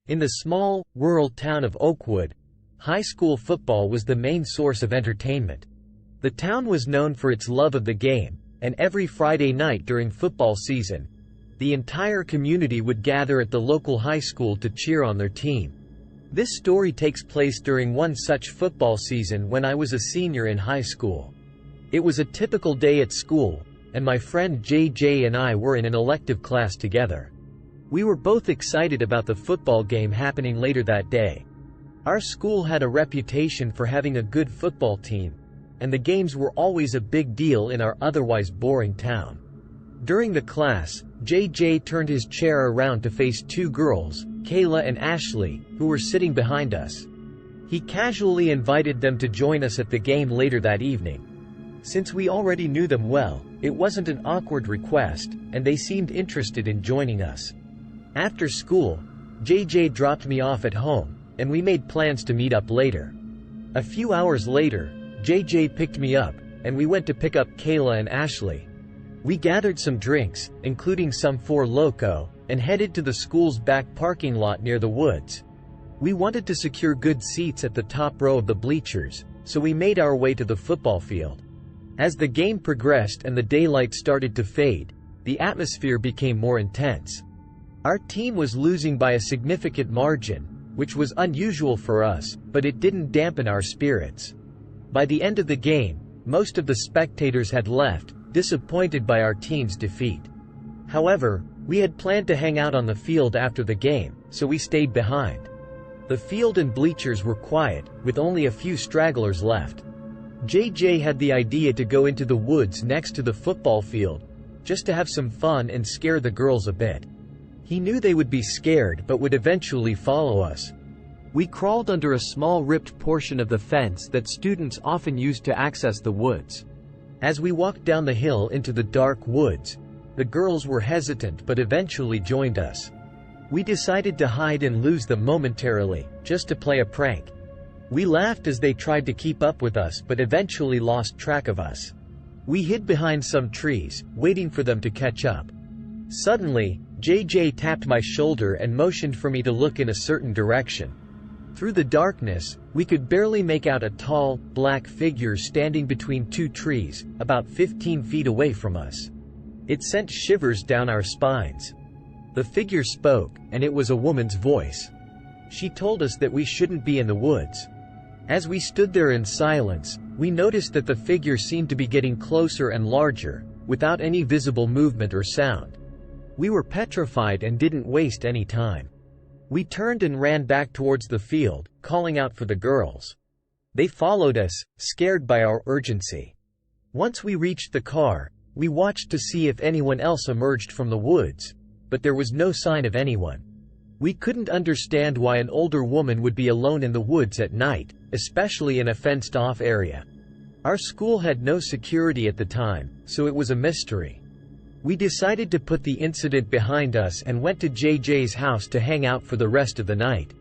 In the small, rural town of Oakwood, high school football was the main source of entertainment. The town was known for its love of the game, and every Friday night during football season, the entire community would gather at the local high school to cheer on their team. This story takes place during one such football season when I was a senior in high school. It was a typical day at school, and my friend JJ and I were in an elective class together. We were both excited about the football game happening later that day. Our school had a reputation for having a good football team, and the games were always a big deal in our otherwise boring town. During the class, JJ turned his chair around to face two girls, Kayla and Ashley, who were sitting behind us. He casually invited them to join us at the game later that evening. Since we already knew them well, it wasn't an awkward request, and they seemed interested in joining us. After school, JJ dropped me off at home, and we made plans to meet up later. A few hours later, JJ picked me up, and we went to pick up Kayla and Ashley. We gathered some drinks, including some Four Loko, and headed to the school's back parking lot near the woods. We wanted to secure good seats at the top row of the bleachers, so we made our way to the football field. As the game progressed and the daylight started to fade, the atmosphere became more intense. Our team was losing by a significant margin, which was unusual for us, but it didn't dampen our spirits. By the end of the game, most of the spectators had left, disappointed by our team's defeat. However, we had planned to hang out on the field after the game, so we stayed behind. The field and bleachers were quiet, with only a few stragglers left. JJ had the idea to go into the woods next to the football field, just to have some fun and scare the girls a bit. He knew they would be scared but would eventually follow us. We crawled under a small ripped portion of the fence that students often used to access the woods. As we walked down the hill into the dark woods, the girls were hesitant but eventually joined us. We decided to hide and lose them momentarily, just to play a prank. We laughed as they tried to keep up with us but eventually lost track of us. We hid behind some trees, waiting for them to catch up. Suddenly, JJ tapped my shoulder and motioned for me to look in a certain direction. Through the darkness, we could barely make out a tall, black figure standing between two trees, about 15 feet away from us. It sent shivers down our spines. The figure spoke, and it was a woman's voice. She told us that we shouldn't be in the woods. As we stood there in silence, we noticed that the figure seemed to be getting closer and larger, without any visible movement or sound. We were petrified and didn't waste any time. We turned and ran back towards the field, calling out for the girls. They followed us, scared by our urgency. Once we reached the car, we watched to see if anyone else emerged from the woods, but there was no sign of anyone. We couldn't understand why an older woman would be alone in the woods at night, especially in a fenced-off area. Our school had no security at the time, so it was a mystery. We decided to put the incident behind us and went to JJ's house to hang out for the rest of the night.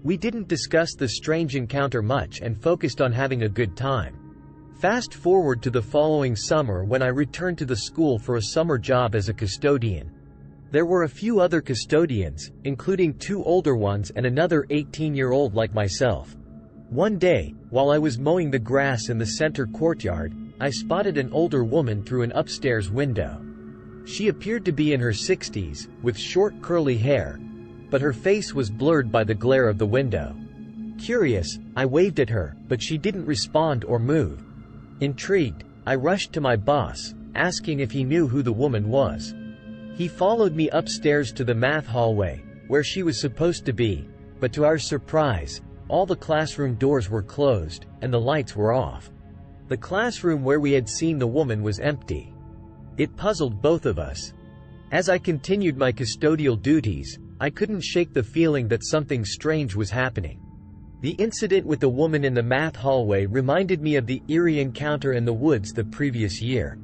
We didn't discuss the strange encounter much and focused on having a good time. Fast forward to the following summer when I returned to the school for a summer job as a custodian. There were a few other custodians, including two older ones and another 18-year-old like myself. One day, while I was mowing the grass in the center courtyard, I spotted an older woman through an upstairs window. She appeared to be in her 60s, with short curly hair, but her face was blurred by the glare of the window. Curious, I waved at her, but she didn't respond or move. Intrigued, I rushed to my boss, asking if he knew who the woman was. He followed me upstairs to the math hallway, where she was supposed to be, but to our surprise, all the classroom doors were closed, and the lights were off. The classroom where we had seen the woman was empty. It puzzled both of us. As I continued my custodial duties, I couldn't shake the feeling that something strange was happening. The incident with the woman in the math hallway reminded me of the eerie encounter in the woods the previous year.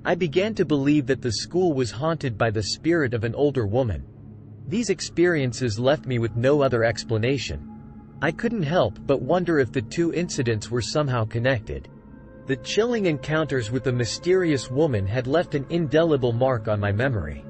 I began to believe that the school was haunted by the spirit of an older woman. These experiences left me with no other explanation. I couldn't help but wonder if the two incidents were somehow connected. The chilling encounters with the mysterious woman had left an indelible mark on my memory.